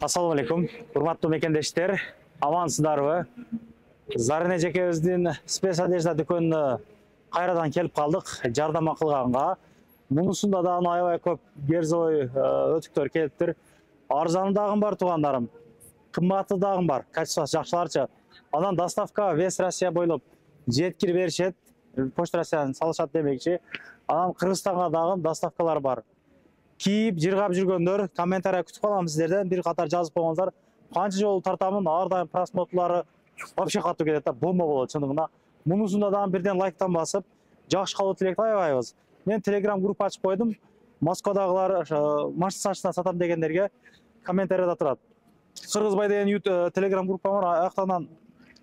Assalamu alaikum. Урматтуу мекендештер, амансыздарбы? Зарина жекебиздин спец одежда дүкөнүнө кайрадан келип калдык, жардам кылганга. Мунусунда да аябай көп герзой өтүктөр келиптир. Арзаны дагы бар туугандарым. Кымбаты дагы бар, качествосы жакшыларчы. Анан доставка весь Россия бойлоп жеткирип беришет. Почта Россияны салышат демекчи. Анан Кыргызстанга дагы доставкалар бар. Кийип, жыргап жүргөндөр, комментарий күтүп калам сиздерден. Бир катар жазып коюңуздар. Канча жолу тартамын, ар дайым просмотрлары вообще катуу келет да, бомба болот чындыгында. Мунусунда дагы бирден лайктан басып, жакшы калуу тилекти аябайбыз. Мен Telegram группа ачып койдум. Москвадагылар машина сачына сатам дегендерге комментарийда турат. Кыргызбай деген Telegram группа бар, аяктан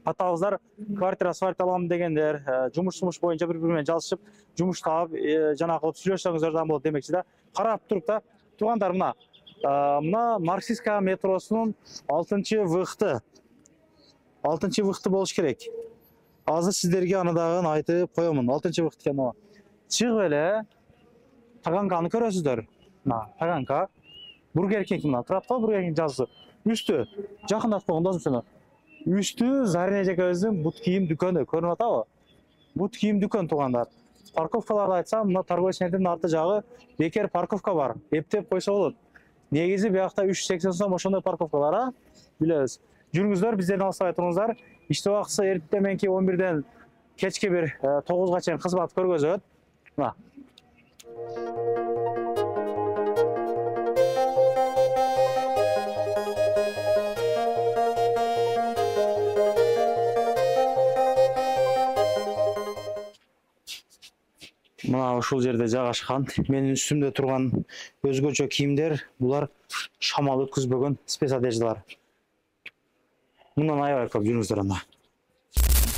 атабыздар квартира сварить алам дегендер, жумуш боюнча бири-бири менен жалышып, жумуш таап, жана кылып сүйлөшсөңүздөр да болот демекчи да. Карап туруп да, туугандар, мына Марксистская метросунун 6-выхты. 6-выхты болуш керек. Азыр сиздерге аны дагы айтып коёмун. 6-выхт экен о. Чыгып эле Таганканы көрөсүздөр. Мына Таганка. Бургер Кинг мына турат го, Бургер Кинг жазысы. Үстү жакындатып койгон досум сени. Үстү Зарина жекебиздин бут кийим дүкөнү көрүнүп атабы? Бут кийим дүкөн туугандар. Парковкаларды айтсам, мына торговый центрдин арты жагы бекер парковка бар. Эптеп койсо болот. Негизи биякта 380 сом ошондой парковкалар, а? Билебиз. Жүрүңүздөр, биздерден алыстабай туруңуздар. Иште убакысы эртең мененки 11ден кечке бир 9га чейин кызмат көргөзөт. Мына. Мына ушул жерде жайгашкан. Менин үстүмдө турган өзгөчө кийимдер, булар шамал өткүзбөгөн спец одеждалар. Мындан аябай көп жүрүңүздөр анда.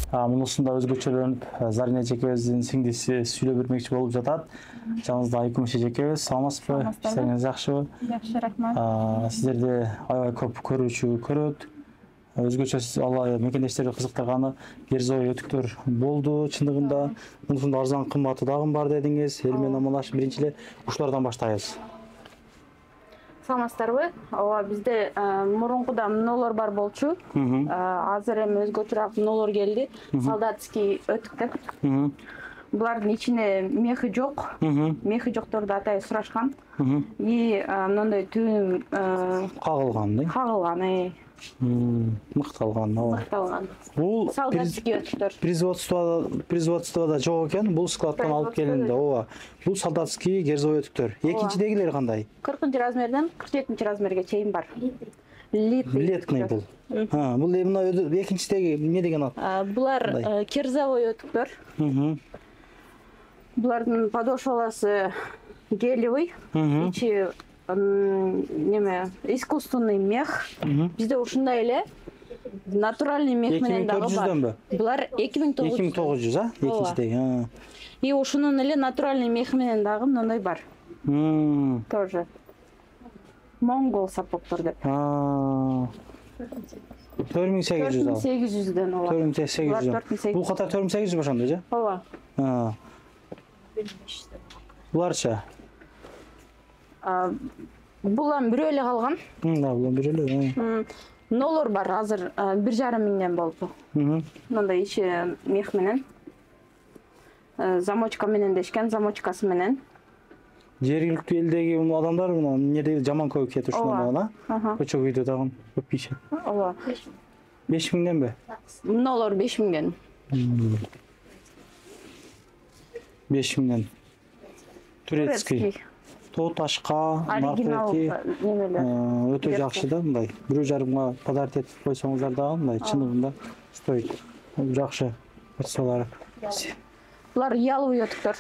Мунусунда өзгөчөлөнүп Зарина жекебиздин сиңдиси сүйлөп бермекчи болуп жатат. Жаныңызда Айкүм жекебиз, саламатсызбы? Иштериңиз жакшыбы? Жакшы, рахмат. Сиздерди аябай көп көрүүчү көрөт. Өзгөчө алла мекендештерди кызыктырганы герзой өтүктөр болду чындыгында. Мунусунда арзан кымбаты дагы бар дедиңиз. Эл менен амандашып биринчиле ушулардан баштайбыз. Саламатсыздарбы? Ооба, бизде мурункуда мнолор бар болчу. Азыр эми өзгөчөрөөк мнолор келди. Солдатский өтүктөр. Булардын ичинде мехи жок. Мехи жокторду атай сурашкан. И мындай түн кагылган, кагылган, мыкталган, ооба. мыкталган. Бул солдатский өтүктөр. Производствода жок экен, бул складтан алып келинди, ооба. Бул солдатский герзой өтүктөр. Экинчидегилер кандай? 40-размерден 47 размерге чейин бар. Летный бул. Бул мына экинчидеги эмне деген ат? Булар керзовой өтүктөр. Булардын подошваласы гелевый, ичи неме искусственный мех. Бизде ушундай эле натуральный мех менен дагы бар. Булар 2900, а? Экинчидеги. И ушунун эле натуральный мех менен дагы мындай бар. Тоже. Монгол сапоктор деп. 4800 ал. 4800ден ооба. 4800. Бул катар 4800 бошондо, же? Ооба. Буларча? Булам бирөө эле калган. Булам бирөө эле. Нолор бар, азыр 1,5 миңден болду. Мындай ичи мех менен. Замочка менен дешкен, замочкасы менен. Жергиликтүү элдеги адамдар мына эмне жаман көп кетип ушундан, көчө күйдө дагы көп кийишет. Ооба. 5 миңденби? Нолор 5 миңден. 5 миңден. Турецкий. Тооташка, маркети өтө жакшы да, мындай. 1,5 подарок этип койсоңуздар дагы мындай чындыгында стоит. Жакшы качестволору. Булар яловый өтүктөр.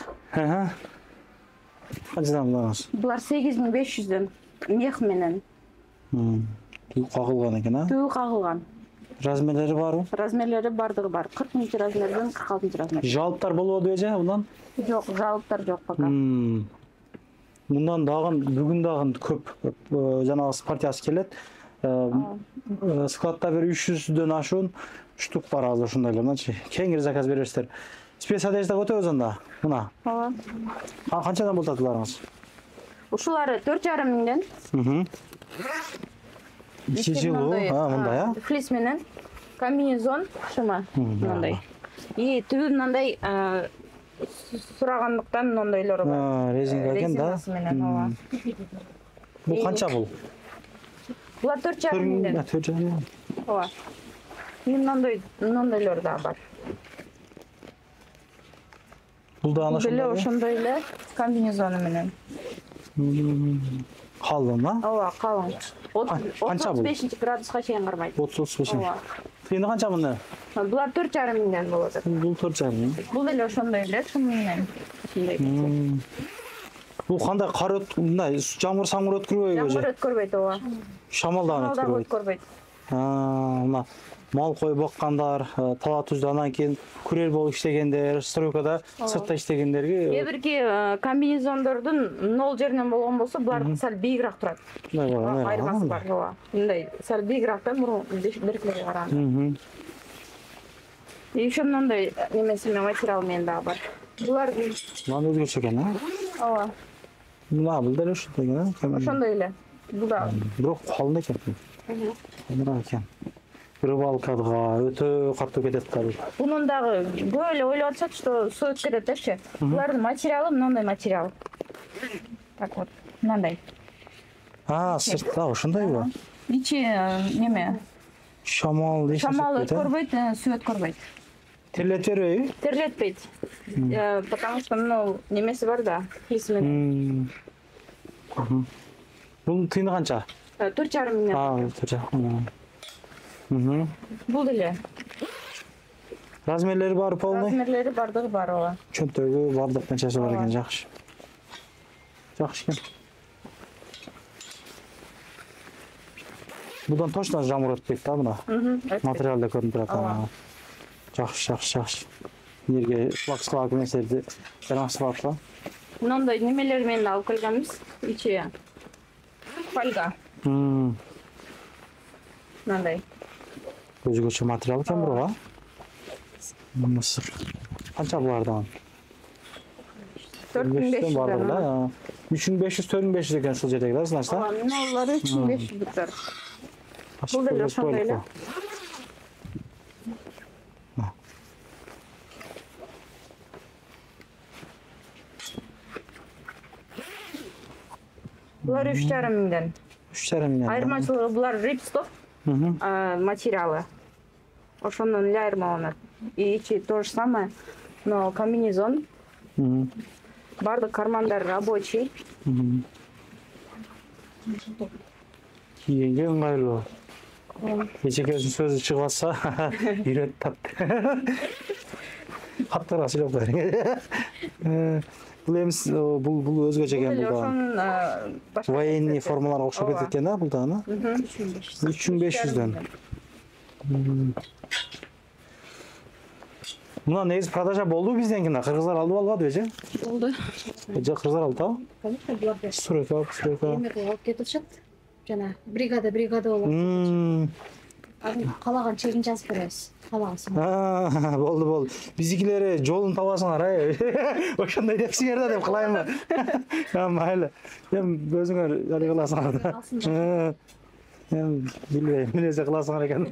Канчадан буларыңыз? Булар 8500дөн мех менен. Түү кагылган экен, а? Түү кагылган. Размерлери барбы? Размерлери бардыгы бар. 40-размерден 46-размер. Жалыптар болбодубу же мындан? Жок, жалыптар жок пока. Мындан дагы бүгүн дагы көп жанагы партиясы келет. Складта бир 300дөн ашуун штук бар азыр ушундай эле, мынчы. Кеңири заказ бересиздер. Спец одежда өтөбүз анда. Мына. Ооба. Канчадан болот буларыңыз? Ушулары 4,5 миңден. Ичи жылуу, мындай, а? Флис менен комбинезон шыма мындай. И түбү мындай сурагандыктан мындайлары бар. Резинка экен да. Резинасы менен, ооба. Бул канча бул? Булар 4,5 миңден. 4,5. Ооба. Мындайлар да бар. Бул да ана Деле ошондой эле комбинезону менен. Калын, а? Ооба, калың. Канча бул? 35 градуска чейин кармайт. 35. Ооба. Тыйыны канча мында? Булар 4,5 миңден болот. Бул 4,5. Бул деле ошондой эле, шым менен. Бул кандай кар мындай жамгыр самгыр өткөрбөйбү? Жамгыр өткөрбөйт, ооба. Шамалдан өткөрбөйт. Өткөрбөйт. Мына мал кой баккандар, тала түздө анан кийин күрөр болуп иштегендер, стройкада сыртта иштегендерге Кээ бирки комбинезондордун нол жеринен болгон болсо, булар сал бийигирээк турат. Айырмасы бар, ооба. Мындай сал бийигирээк да мурун беркилерге караганда. И ошондой немеси менен материал менен дагы бар. Булар мына өзгөчө экен, а? ооба. Мына бул деле ошондой экен, а? Ошондой эле. Бул да. Бирок калын экен. Мына экен. Рыбалкага өтө катуу кетет кабыл. Бунун дагы көп эле ойлоп атышат, что суу кетет депчи. Булардын материалы мындай материал. Так вот, мындай. Сыртта ошондойбу? Ичи неме? Шамал Шамал өткөрбөйт, суу өткөрбөйт. Терлетип бербейби? Терлетпейт. Потому что мына немеси бар да, флис менен. Бул тыйыны канча? 4,5 миңден. 4,5. Бул деле. Размерлери бар полный? Размерлери бардыгы бар, ооба. Чөнтөгү бардык нечеси бар экен, жакшы. Жакшы экен. Будан точно жамгыр өтпөйт да мына. Материалда көрүнүп турат. Жакшы. Жерге пластикалык нерселерди жараңсы бар да. Мындай немелер менен алып келгенбиз. Ичи фольга. Мындай. Өзгөчө материал экен бирок, а? Мысыр. Канча булардан? 4500 бардык да. 3500-4500 экен ушул жердеги да, значит. Мыналар 3500 Бул деле ошондой эле. Булар 3,5 миңден. 3,5 миңден. Айырмачылыгы булар рипстоп материалы. Ошондон эле айырмаланат. И ичи то же самое, но комбинезон. Бардык кармандар рабочий. Кийинге ыңгайлуу. Эчекесинин сөзү чыгып атса, үйрөтүп тапты. Каттыра сүйлөп коюң. Бул эмес, бул өзгөчө экен бул да. Военный формаларга окшоп кетет экен да бул да, ана? 3500дөн. Мына негизи продажа болду бизден кийин, кыргыздар алып албадыбы же? Болду. Кыргыздар алдыбы? Конечно, булар. Стройка. Эмеге алып кетип атышат. Жана бригада болот. Анын калаган чегин жазып беребиз. Калагансын. Болду. Биздикилери жолун табасыңар, ошондой депсиңер да деп кылайынбы? Майлы. Эми өзүңөр ары кыласыңар да. Эми билбейм, эмнесе кыласыңар экен.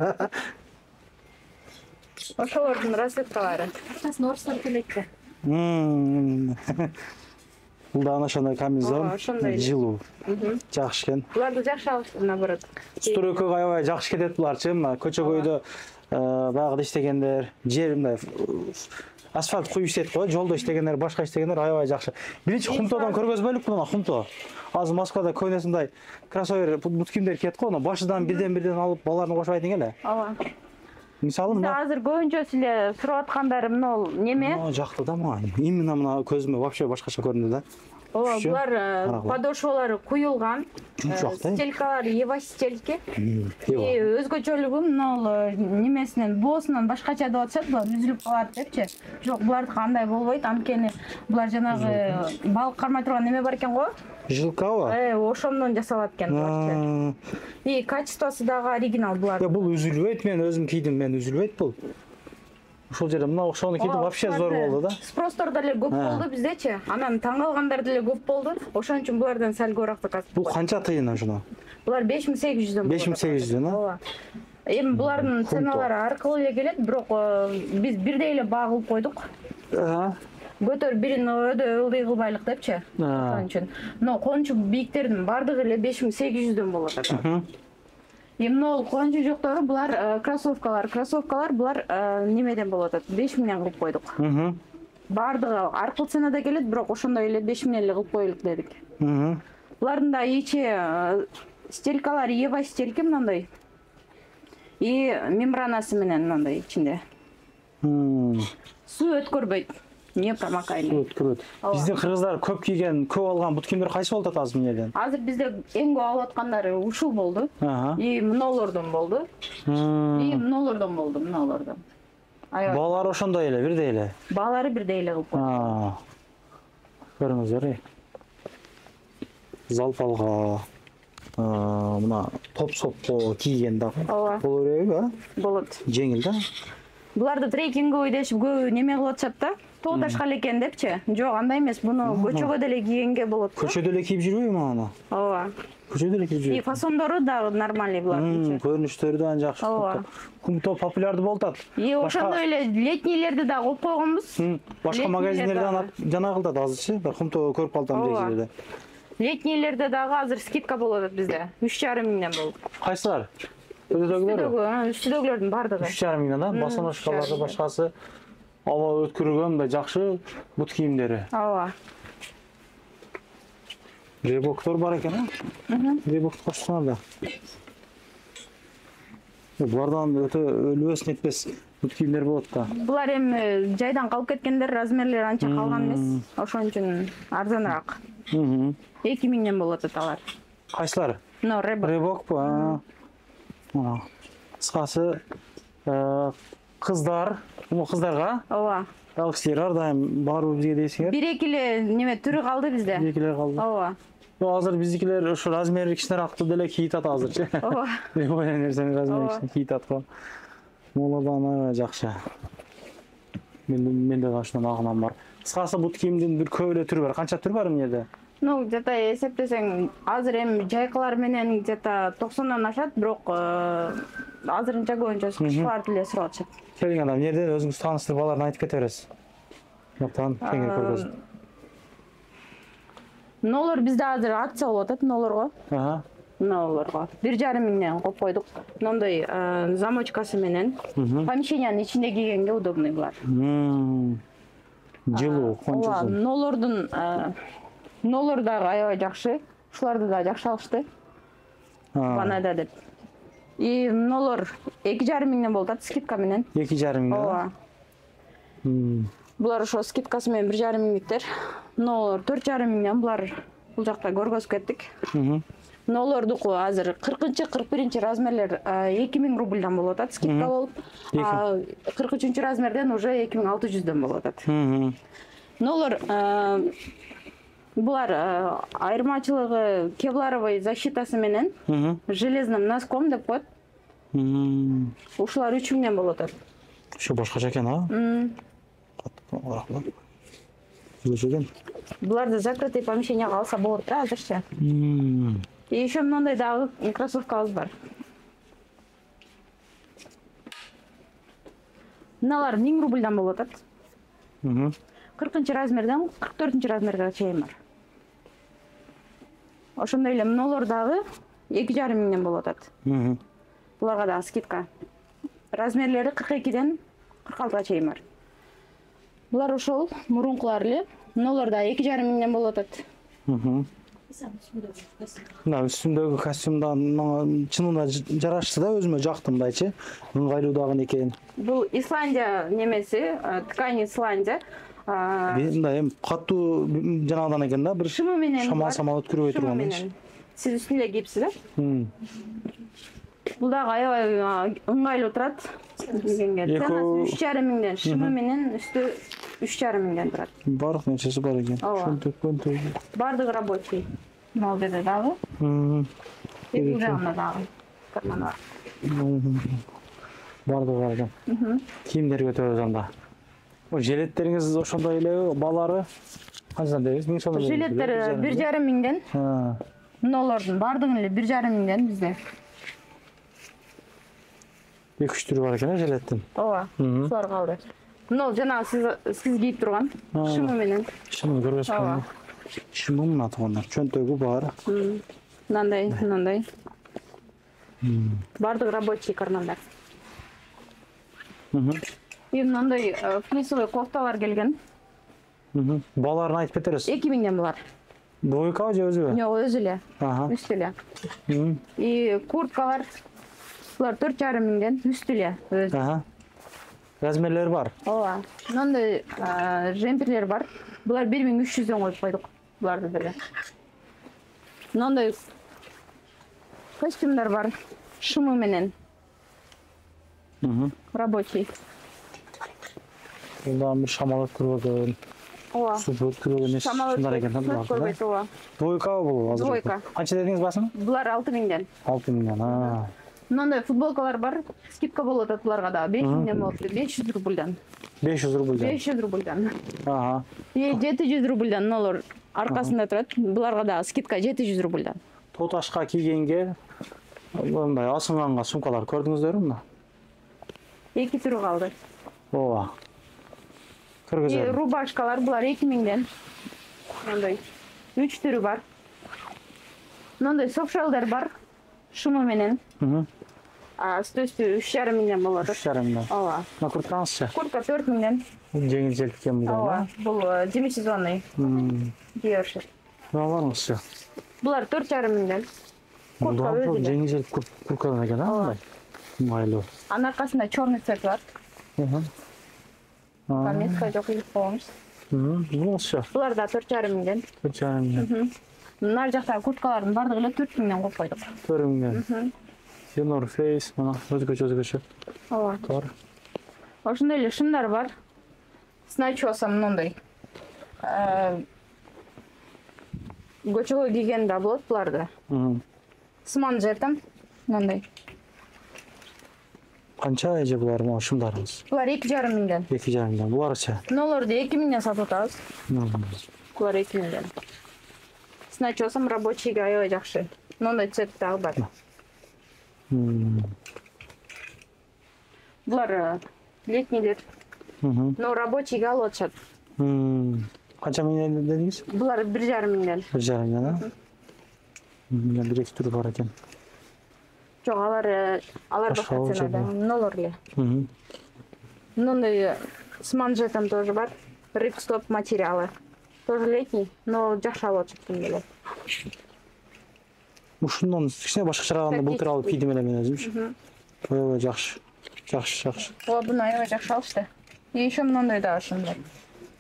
Ошолордун рассветкалары. Орустар келет да. Бул да ошондой комбинезон, жылуу. Жакшы экен. Буларды жакшы алышты, наоборот. Стройкага аябай жакшы кетет буларчы, мына көчө-көйдө баягыда иштегендер, жер мындай асфальт куюп иштейт го, жолдо иштегендер, башка иштегендер аябай жакшы. Биринчи Хумтодан көргөзбөйлүкпү мына Хумто. Азыр Москвада көйнөсүндай кроссовер бут кийимдер киет го, башыдан бирден алып балаларын кошпойт экен эле. Ооба. Мисалы мына азыр көбүнчөсү эле сурап аткандары мына неме? Жакты да мага. Именно мына көзүмө вообще башкача көрүндү да. Ооба, булар подошвалары куюлган, стелькалары ева стельки. Өзгөчөлүгү мына немесинен боосунан башкача деп атышат, булар үзүлүп калат депчи. Жок, булардыкы кандай болбойт, анткени булар жанагы балык кармай турган неме бар экен го? Жилкабы? Ошондон жасалат экен булар. И качествосу дагы оригинал булар. Бул үзүлбөйт, мен өзүм кийдим, мен үзүлбөйт бул. Ушул жерде мына ошону кийдим, вообще зор болду да. Спростор деле көп болду биздечи. Анан таң калгандар деле көп болду. Ошон үчүн булардан сал көбүрөөк заказы. Бул канча тыйын ошону? Булар 5800дөн. 5800дөн, а? Ооба. Эми булардын ценалары ар кылы эле келет, бирок биз бирдей эле баа кылып койдук. Көтөр бирин ылдый кылбайлык депчи. Ошон үчүн. Но кончу бийиктердин бардыгы эле 5800дөн болот атат. Эми кончу жоктору булар кроссовкалар. Кроссовкалар булар немеден болот атат. 5000ден кылып койдук. Бардыгы ар кыл ценада келет, бирок ошондой эле 5000 эле кылып коелук дедик. Булардын да ичи стелькалар Ева стельки мындай. И мембранасы менен мындай ичинде. Суу өткөрбөйт. Не промокайлы. Өткөрөт. Биздин кыргыздар көп кийген, көп алган бут кийимдер кайсы болот атат азыр эмнеден? Азыр бизде эң көп алып аткандары ушул болду. И мыналордон болду. И мыналордон болду, мыналордон. Балалар ошондой эле, бирдей эле. Балалары бирдей эле кылып койду. Көрүңүздөр. Залпалга мына топ-сопко кийген да. Болор эле, а? Болот. Жеңил да. Буларды трекингге ойдешип көп неме кылып атышат да. Тоо ташкал экен депчи. Жок, андай эмес. Буну көчөгө деле кийгенге болот. Көчөдө эле кийип жүрбөйбү аны? Ооба. Көчөдө эле кийип жүрөт. И фасондору да нормальный булардычы. Көрүнүштөрү да жакшы. Ооба. Кумто популярдуу болуп атат. И ошондой эле летнийлерди да коюп койгонбуз. Башка магазиндерден жана кылдат азырчы. Бир кумто көрүп калдым жерде. Летнийлерде дагы азыр скидка болот атат бизде. 3500ден болду. Кайсылар? Өтөдөгүлөр? Үстүдөгүлөрдүн бардыгы. 3500 да, босоночкалары башкасы аба өткөргөн мындай жакшы бут кийимдери. Ооба. Ребоктор бар экен, а? Ребокт коштуңар да. Булардан өтө өлбөс нетпес бут кийимдер болот да. Булар эми жайдан калып кеткендер, размерлери анча калган эмес. Ошон үчүн арзаныраак. 2000ден болот аталар. Кайсылар? Но Ребокпу? Кыскасы кыздар, кыздарга? Ооба. Алксер ар дайым баарыбыз бизге дейсиңер. Бир-эки эле неме түрү калды бизде. Бир-эки эле калды. Ооба. Азыр биздикилер ушу размери кичинеракты деле кийип атат азырчы. Ооба. Любой нерсени размери кичине кийип атат. Молодан аябай жакшы. Менде да ошондон агынан бар. Кыскасы бут кийимдин бир көп эле түрү бар. Канча түр бар эмнеде? Ну, где-то эсептесең, азыр эми жайкалар менен где-то 90дон ашат, бирок азырынча көбүнчө кышкаларды эле сурап атышат. Келиң адам, эмнеден өзүңүз тааныштырып аларын айтып кете бересиз. Жактан кеңири көргөзүп. Нолор бизде азыр акция болуп атат, нолорго. Нолорго. 1500ден коюп койдук. Мындай замочкасы менен. Помещениянын ичинде кийгенге удобный булар. Жылуу, кончусу. Нолордун нолор дагы аябай жакшы. Ушуларды да жакшы алышты. Банада деп. И нолор 2500ден болуп атат скидка менен. 2500? Ооба. Булар ошо скидкасы менен 1500диктер. Нолор 4500ден бул жакта көргөзүп кеттик. Нолордуку азыр 40-41 размерлер 2000 рубльдан болуп атат, скидка болуп. 43 размерден уже 2600ден болуп атат. Нолор булар айырмачылыгы кевларовый защитасы менен железным носком деп коет. Ушулар 3000ден болуп атат. Ошо башкача экен, а? Буларды закрытый помещенияга алса болот да азырча. И еще мындай дагы кроссовкабыз бар. Мыналар 1000 рубльдан болуп атат. 40 размерден 44 размерге чейин бар. Ошондой эле мыналар дагы 2500ден болуп атат. Буларга дагы скидка. Размерлери 42ден 46га чейин бар. Булар ошол мурункулар эле. Мыналар да 2500ден болуп атат. Мына үстүмдөгү костюмда чынында жарашты да, өзүмө жактым мындайчы. Ыңгайлуу дагы экен. Бул Исландия немеси, ткань Исландия. Мындай эми катуу жанагыдан экен да, бир шымы менен шамал өткөрбөй турган. Сиз үстүндө кийипсиз да? Бул дагы аябай ыңгайлуу турат. Ценасы 3500ден, шымы менен үстү 3500ден турат. Бардык нечеси бар экен. Ошентип бардыгы рабочий. Мал жерде дагы. Бул жагында дагы карман бар. Бардыгы бар экен. Кийимдерге өтөбүз анда. Жилеттериңиз ошондой эле, балары канчадан дейбиз? 1000 сом. Жилеттер 1500ден. Мыналардын бардыгын эле 1,5 миңден бизде. 2-3 түрү бар экен желеттин. Ооба. Сулар калды. Мынау жанагы сиз кийип турган шымы менен. Шымын көргөзгөн. Шымын мына туугандар. Чөнтөгү бар. Мындай. Бардыгы рабочий кармандар. И мындай флисовый кофталар келген. Баларын айтып кетерсиз. 2 миңден булар. Двойка же өзүбү? Жок, өзү эле. Үстү эле. И курткалар булар 4,5 миңден үстү эле өзү. Размерлери бар. Ооба. Мындай жемперлер бар. Булар 1300дөн коюп койдук. Буларды деле. Мындай костюмдар бар. Шымы менен. Рабочий. Bundan bir şamal ötkürüyordu. Ооба. Su ötkürüyordu. Шамал өткөрбөйт, ооба. Двойка bu hazır. Двойка. Kaç dediniz basın? Булар 6 миңден. 6 milyon. Ha. Мындай футболкалар бар. Скидка болот атат буларга да. 5 миңден болот. 500 рубльдан. 500 рубль. 500 рубльдан. Ага. И 700 рубльдан мыналар аркасында турат. Буларга да скидка 700 рубльдан. Тоташка кийгенге мындай асынганга сумкалар көрдүңүздөрбү мына? 2 түрү калды. Ооба. И Көргөзөм. рубашкалар булар 2 миңден. Мындай 3 түрү бар. Мындай софшалдар бар. Шымы менен. Үстү 3,5 миңден болот. 3,5 milyon. Ооба. Мына курткаңызчы? Куртка 4 миңден. Жеңил желпкен bu Ооба. da. Бул демисезонный. Диорши. Ne varmış ya? Булар 4,5 миңден. Куртка өзү. Жеңил желп курткадан экен, а? Мындай. Майлуу. Анын аркасында черный цвет бар. Помеска жок илип коебуз. Bu şu. Булар да 4,5 миңден. 4,5 milyon. Нар жактагы курткалардын бардыгы эле 4 миңден коюп койдук. 4 milyon. North Face, mana өзгөчө. Ооба. Бар. Ошондой эле шымдар бар. С начесом мындай. Көчөгө кийген да болот буларды. С манжетом мындай. Канча эже булар мына шымдарыңыз? Булар 2,5 миңден. 2,5 milyon. Буларчы? Мыналарды 2 миңден сатып атабыз. Булар 2 миңден. С начесом рабочийге аябай жакшы. Мындай цвет дагы бар. Булар летнийлер. Но рабочийге алып атышат. Канча milyon dediniz? Булар 1,5 миңден. 1,5 milyon, ha? Bir iki türü var eкен. Жок, алар башка ценада. Мыналар эле. Мындай с манжетом тоже бар. Рипстоп материалы. Тоже летний, но жакшы алып атышат эле. Ушундан кичине башкача караганда былтыр алып кийдим эле мен өзүмчү. Аябай жакшы. Жакшы. Ооба, буну аябай жакшы алышты. И еще мындай да ошондой.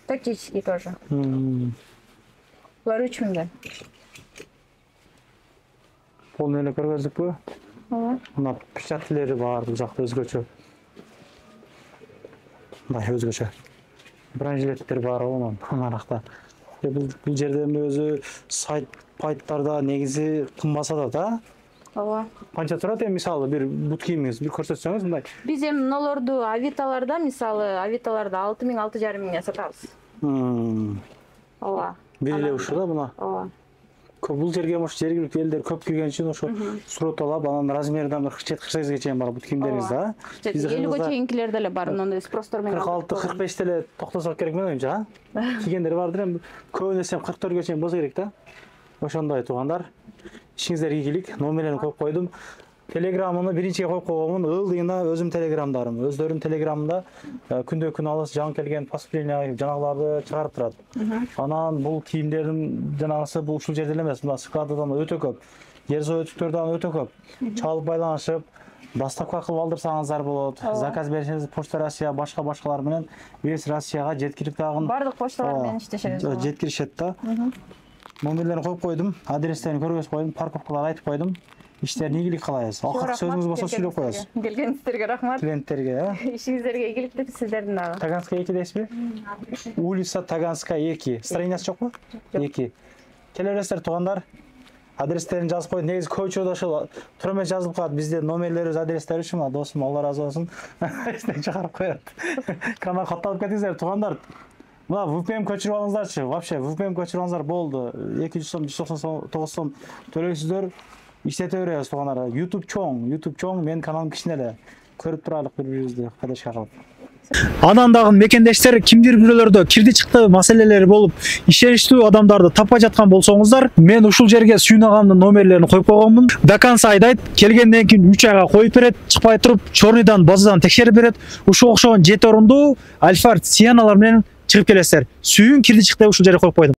Тактический тоже. Булар 3 миңден. Полный эле көргөздүкпү? Ооба. Мына печатлери бар, бул жакта өзгөчө. Мына өзгөчө. Бранжилеттер бар онун анакта. Бул жерде өзү сайттарда негизи кымбаса да. Ооба. Канча турат мисалы бир бут кийимиңиз, бир көрсөтсөңүз мындай. Биз эми мыналарды авиталарда, мисалы, авиталарда 6 миң, 6,5 миңден сатабыз. Ооба. Бир эле ушу да мына. Ооба. Бул жерге мош жергиликтүү элдер көп кирген үчүн ошо сурет алып, анан размеридан 47-48 чейин бар бут кийимдериңиз да. 50 чейинкилер деле бар, мындай спростор менен. 46-45 деле токтосок керек менин оюмча, а? Кийгендер бардыр эми көбүн эсем 44гө чейин болсо керек да. Ошондой туугандар. Ишиңиздерге ийгилик, номерлерин коюп койдум. Телеграмманы биринчиге коюп койгонмун. Ылдыйына өзүм телеграмдарым. Өздөрүнүн телеграмында күндө күн алыс жаңы келген поступление жанагыларды чыгарып турат. Анан бул кийимдердин жанагысы бул ушул жерде эле эмес, мына склададан өтө көп. Ерзо өтүктөрдөн өтө көп. Чалып байланышып, доставка кылып алдырсаңыздар болот. Заказ берсеңиз Почта Россия башкалар менен весь Россияга жеткирип дагы. Бардык почталар менен иштешет. Жеткиришет да. Номерлерин коюп койдум, адрестерин көргөзүп койдум, парковкалар айтып койдум. Иштерин ийгилик каалайбыз. Акыркы сөзүңүз болсо сүйлөп коесуз. Келгениңизге рахмат. Клиенттерге, Ишиңиздерге ийгиликтер сиздердин дагы. Таганская 2 дейсизби? Улица Таганская 2. Страницасы жокпу? 2. Келе бересиздер туугандар. Адрестерин жазып коюп, негизи көчөдө ошол тура эмес жазылып калат. Бизде номерлерибиз, адрестерибиз мына досум, Алла ыраазы болсун. Эстен чыгарып коет. Канал катталып кетиңиздер туугандар. Мына VPN көчүрүп алыңыздарчы. Вообще VPN көчүрүп алыңыздар болду. 200 сом, 199 сом төлөйсүздөр. Иштете беребиз тугандар. YouTube чоң, менин каналым кичине эле. Көрүп турайлык бири-бирибизди кадешка кылып. Анан дагы мекендештер кимдир бирөөлөрдө кирди чыкты маселелери болуп, ишеничтүү адамдарды таппай жаткан болсоңуздар, мен ушул жерге Сүйүн агамдын номерлерин коюп койгонмун. До конца айдайт, келгенден кийин 3 айга коюп берет, чыкпай туруп, чорныйдан базадан текшерип берет. Ушуга окшогон 7 орунду Альфард Сиеналар менен чыгып келесиздер. Сүйүн кирди чыкты ушул жерге коюп койдум.